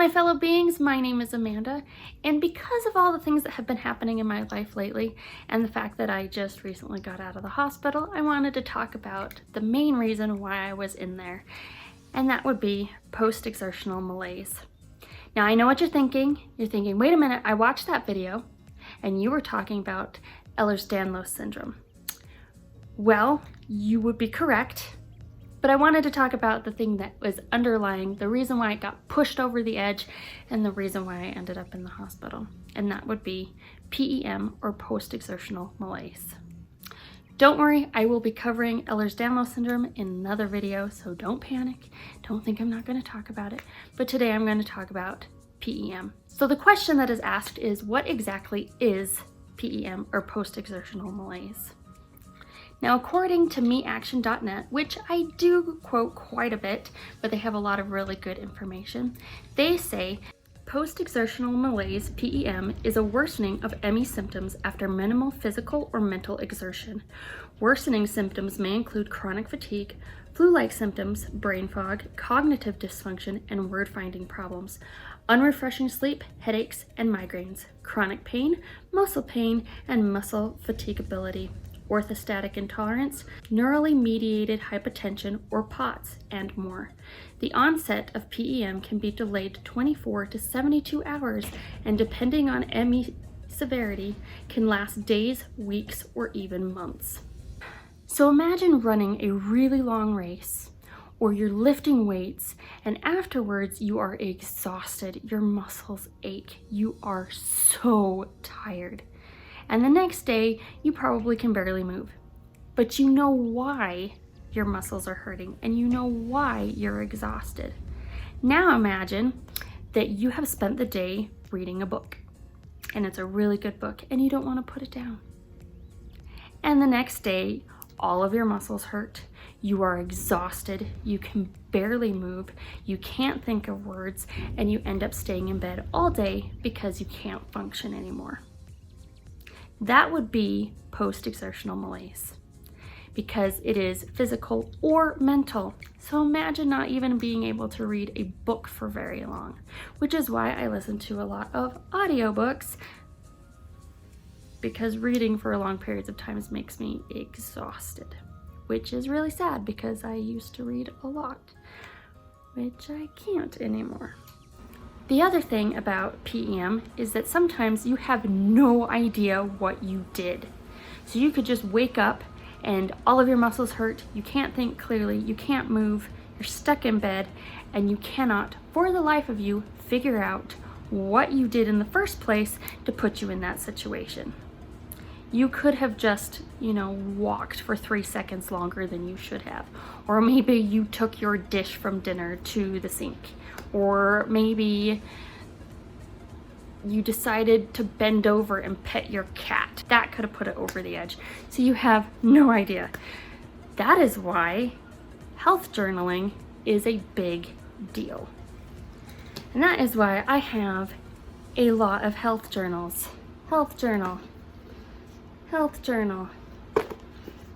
my fellow beings, my name is Amanda, and because of all the things that have been happening in my life lately, and the fact that I just recently got out of the hospital, I wanted to talk about the main reason why I was in there, and that would be post-exertional malaise. Now I know what you're thinking. You're thinking, wait a minute, I watched that video, and you were talking about Ehlers-Danlos syndrome. Well, you would be correct. But I wanted to talk about the thing that was underlying the reason why it got pushed over the edge and the reason why I ended up in the hospital. And that would be PEM, or post-exertional malaise. Don't worry, I will be covering Ehlers-Danlos syndrome in another video, so don't panic. Don't think I'm not going to talk about it. But today I'm going to talk about PEM. So the question that is asked is, what exactly is PEM, or post-exertional malaise? Now, according to meaction.net, which I do quote quite a bit, but they have a lot of really good information, they say post-exertional malaise, PEM, is a worsening of ME symptoms after minimal physical or mental exertion. Worsening symptoms may include chronic fatigue, flu-like symptoms, brain fog, cognitive dysfunction, and word-finding problems, unrefreshing sleep, headaches, and migraines, chronic pain, muscle pain, and muscle fatigability, orthostatic intolerance, neurally mediated hypotension or POTS, and more. The onset of PEM can be delayed 24 to 72 hours, and depending on ME severity, can last days, weeks, or even months. So imagine running a really long race, or you're lifting weights, and afterwards you are exhausted, your muscles ache, you are so tired. And the next day, you probably can barely move. But you know why your muscles are hurting, and you know why you're exhausted. Now imagine that you have spent the day reading a book, and it's a really good book, and you don't want to put it down. And the next day, all of your muscles hurt, you are exhausted, you can barely move, you can't think of words, and you end up staying in bed all day because you can't function anymore. That would be post-exertional malaise, because it is physical or mental. So imagine not even being able to read a book for very long, which is why I listen to a lot of audiobooks, because reading for long periods of time makes me exhausted, which is really sad because I used to read a lot, which I can't anymore. The other thing about PEM is that sometimes you have no idea what you did. So you could just wake up and all of your muscles hurt, you can't think clearly, you can't move, you're stuck in bed, and you cannot, for the life of you, figure out what you did in the first place to put you in that situation. You could have just, walked for 3 seconds longer than you should have. Or maybe you took your dish from dinner to the sink. Or maybe you decided to bend over and pet your cat. That could have put it over the edge. So you have no idea. That is why health journaling is a big deal. And that is why I have a lot of health journals. Health journal. Health journal.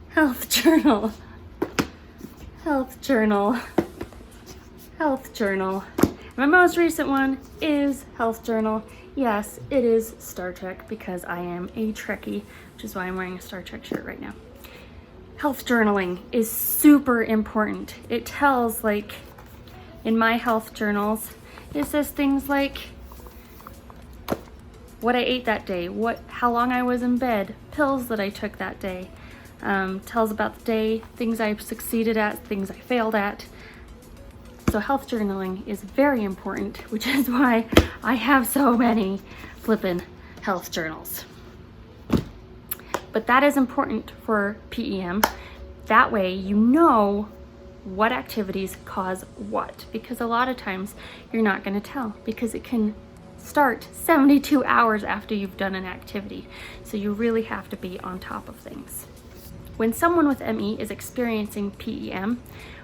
Health journal. Health journal. Health journal. My most recent one is health journal. Yes, it is Star Trek because I am a Trekkie, which is why I'm wearing a Star Trek shirt right now. Health journaling is super important. It tells, in my health journals, it says things like what I ate that day, how long I was in bed, pills that I took that day, tells about the day, things I succeeded at, things I failed at. So health journaling is very important, which is why I have so many flippin' health journals. But that is important for PEM. That way you know what activities cause what, because a lot of times you're not going to tell, because it can start 72 hours after you've done an activity. So you really have to be on top of things. When someone with ME is experiencing PEM,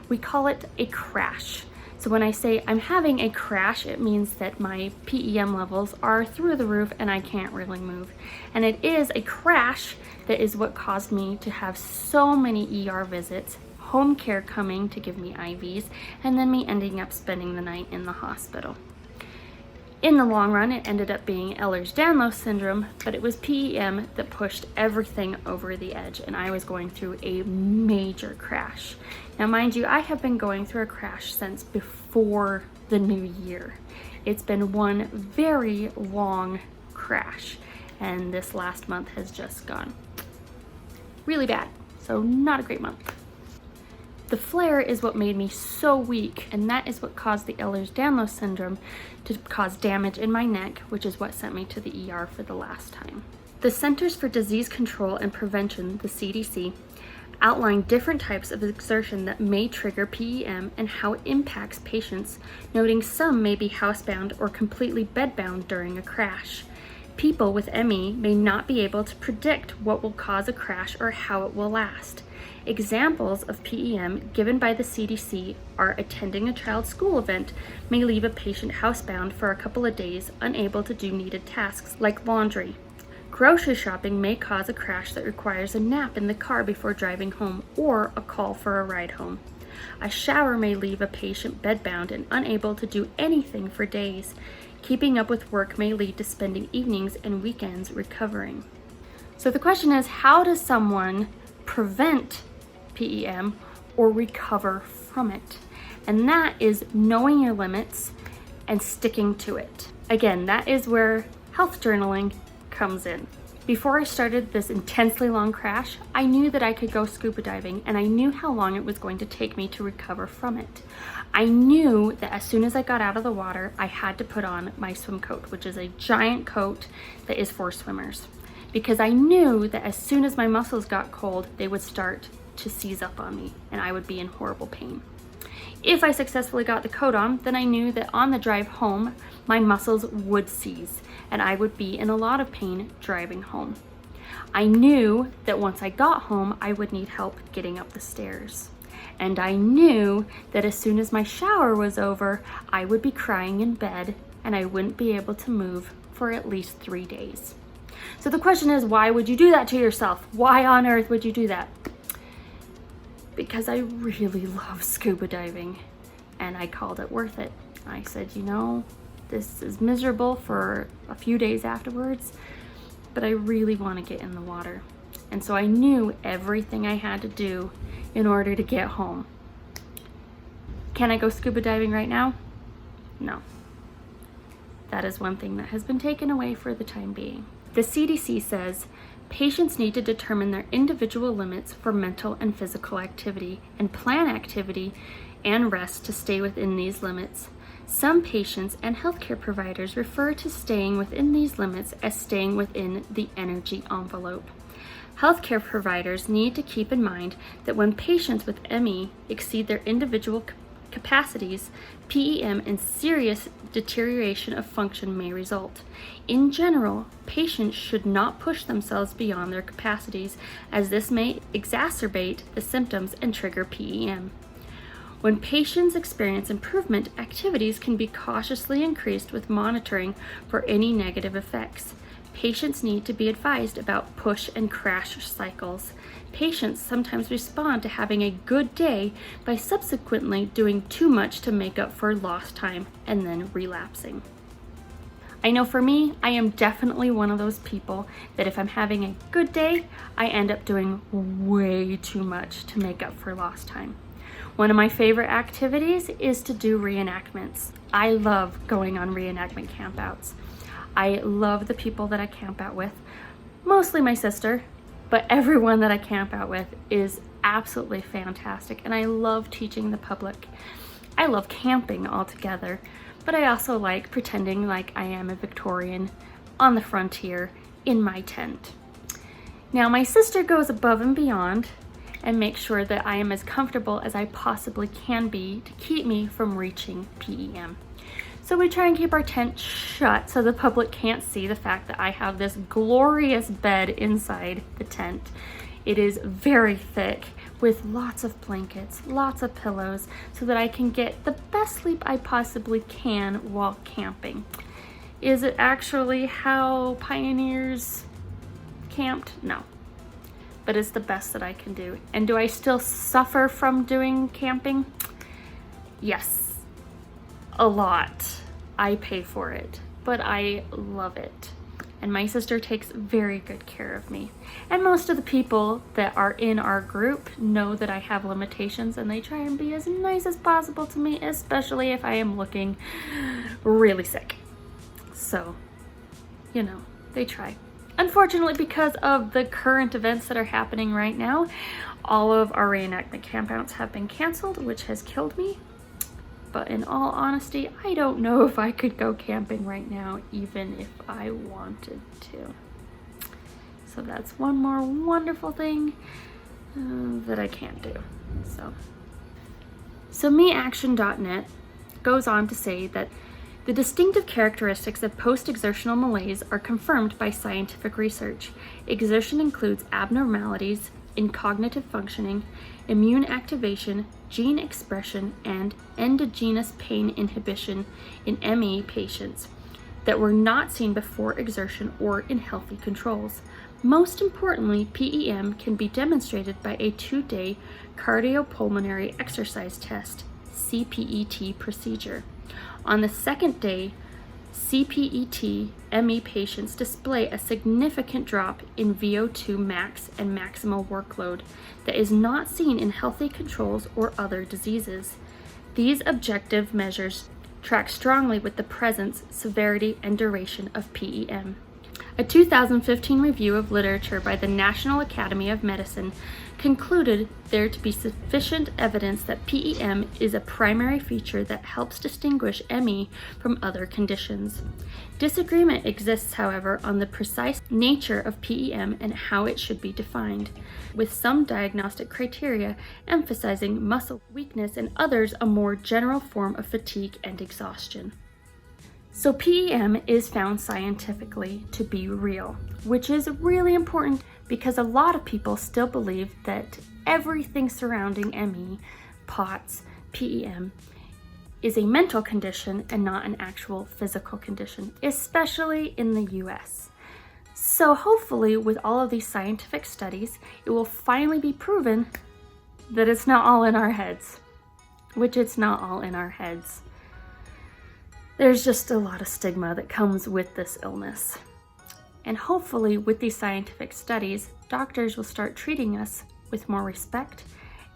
we call it a crash. So when I say I'm having a crash, it means that my PEM levels are through the roof and I can't really move. And it is a crash that is what caused me to have so many ER visits, home care coming to give me IVs, and then me ending up spending the night in the hospital. In the long run, it ended up being Ehlers-Danlos syndrome, but it was PEM that pushed everything over the edge, and I was going through a major crash. Now, mind you, I have been going through a crash since before the new year. It's been one very long crash, and this last month has just gone really bad, so not a great month. The flare is what made me so weak, and that is what caused the Ehlers-Danlos syndrome to cause damage in my neck, which is what sent me to the ER for the last time. The Centers for Disease Control and Prevention, the CDC, outline different types of exertion that may trigger PEM and how it impacts patients, noting some may be housebound or completely bedbound during a crash. People with ME may not be able to predict what will cause a crash or how it will last. Examples of PEM given by the CDC are attending a child's school event may leave a patient housebound for a couple of days, unable to do needed tasks like laundry. Grocery shopping may cause a crash that requires a nap in the car before driving home or a call for a ride home. A shower may leave a patient bedbound and unable to do anything for days. Keeping up with work may lead to spending evenings and weekends recovering. So the question is, how does someone prevent PEM or recover from it? And that is knowing your limits and sticking to it. Again, that is where health journaling comes in. Before I started this intensely long crash, I knew that I could go scuba diving, and I knew how long it was going to take me to recover from it. I knew that as soon as I got out of the water, I had to put on my swim coat, which is a giant coat that is for swimmers, because I knew that as soon as my muscles got cold, they would start to seize up on me and I would be in horrible pain. If I successfully got the coat on, then I knew that on the drive home, my muscles would seize and I would be in a lot of pain driving home. I knew that once I got home, I would need help getting up the stairs. And I knew that as soon as my shower was over, I would be crying in bed and I wouldn't be able to move for at least 3 days. So the question is, why would you do that to yourself? Why on earth would you do that? Because I really love scuba diving and I called it worth it. I said, you know, this is miserable for a few days afterwards, but I really want to get in the water. And so I knew everything I had to do in order to get home. Can I go scuba diving right now? No. That is one thing that has been taken away for the time being. The CDC says patients need to determine their individual limits for mental and physical activity and plan activity and rest to stay within these limits. Some patients and healthcare providers refer to staying within these limits as staying within the energy envelope. Healthcare providers need to keep in mind that when patients with ME exceed their individual capacities, PEM and serious deterioration of function may result. In general, patients should not push themselves beyond their capacities, as this may exacerbate the symptoms and trigger PEM. When patients experience improvement, activities can be cautiously increased with monitoring for any negative effects. Patients need to be advised about push and crash cycles. Patients sometimes respond to having a good day by subsequently doing too much to make up for lost time and then relapsing. I know for me, I am definitely one of those people that if I'm having a good day, I end up doing way too much to make up for lost time. One of my favorite activities is to do reenactments. I love going on reenactment campouts. I love the people that I camp out with, mostly my sister, but everyone that I camp out with is absolutely fantastic, and I love teaching the public. I love camping altogether, but I also like pretending like I am a Victorian on the frontier in my tent. Now, my sister goes above and beyond and makes sure that I am as comfortable as I possibly can be to keep me from reaching PEM. So we try and keep our tent shut so the public can't see the fact that I have this glorious bed inside the tent. It is very thick with lots of blankets, lots of pillows, so that I can get the best sleep I possibly can while camping. Is it actually how pioneers camped? No. But it's the best that I can do. And do I still suffer from doing camping? Yes. A lot. I pay for it. but I love it. And my sister takes very good care of me. And most of the people that are in our group know that I have limitations, and they try and be as nice as possible to me, especially if I am looking really sick. So, you know, they try. Unfortunately, because of the current events that are happening right now, all of our reenactment campouts have been canceled, which has killed me. But in all honesty, I don't know if I could go camping right now, even if I wanted to. So that's one more wonderful thing that I can't do. So MeAction.net goes on to say that the distinctive characteristics of post-exertional malaise are confirmed by scientific research. Exertion includes abnormalities in cognitive functioning, immune activation, gene expression, and endogenous pain inhibition in ME patients that were not seen before exertion or in healthy controls. Most importantly, PEM can be demonstrated by a 2-day cardiopulmonary exercise test, CPET procedure. On the second day, CPET ME patients display a significant drop in VO2 max and maximal workload that is not seen in healthy controls or other diseases. These objective measures track strongly with the presence, severity, and duration of PEM. A 2015 review of literature by the National Academy of Medicine concluded there to be sufficient evidence that PEM is a primary feature that helps distinguish ME from other conditions. Disagreement exists, however, on the precise nature of PEM and how it should be defined, with some diagnostic criteria emphasizing muscle weakness and others a more general form of fatigue and exhaustion. So PEM is found scientifically to be real, which is really important because a lot of people still believe that everything surrounding ME, POTS, PEM, is a mental condition and not an actual physical condition, especially in the US. So hopefully with all of these scientific studies, it will finally be proven that it's not all in our heads, which it's not all in our heads. There's just a lot of stigma that comes with this illness. And hopefully with these scientific studies, doctors will start treating us with more respect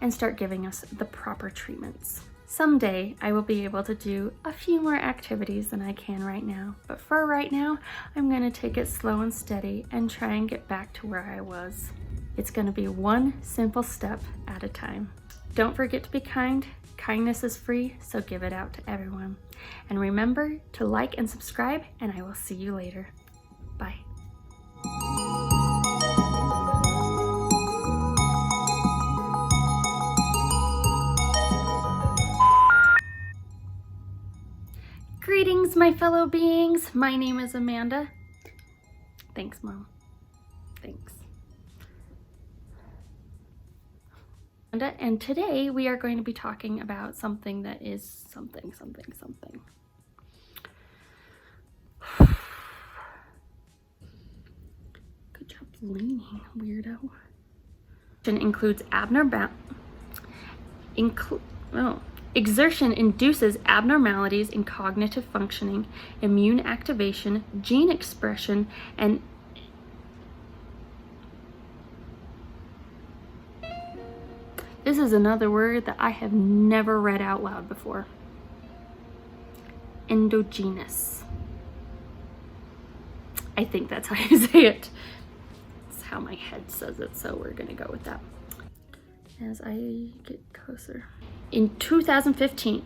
and start giving us the proper treatments. Someday I will be able to do a few more activities than I can right now, but for right now, I'm gonna take it slow and steady and try and get back to where I was. It's gonna be one simple step at a time. Don't forget to be kind. Kindness is free, so give it out to everyone. And remember to like and subscribe, and I will see you later. Bye. Greetings, my fellow beings. My name is Amanda. Thanks, Mom. Thanks. And today we are going to be talking about something that is something. Good job leaning, weirdo. Includes exertion induces abnormalities in cognitive functioning, immune activation, gene expression, and this is another word that I have never read out loud before. Endogenous. I think that's how you say it. It's how my head says it, so we're gonna go with that. As I get closer. In 2015.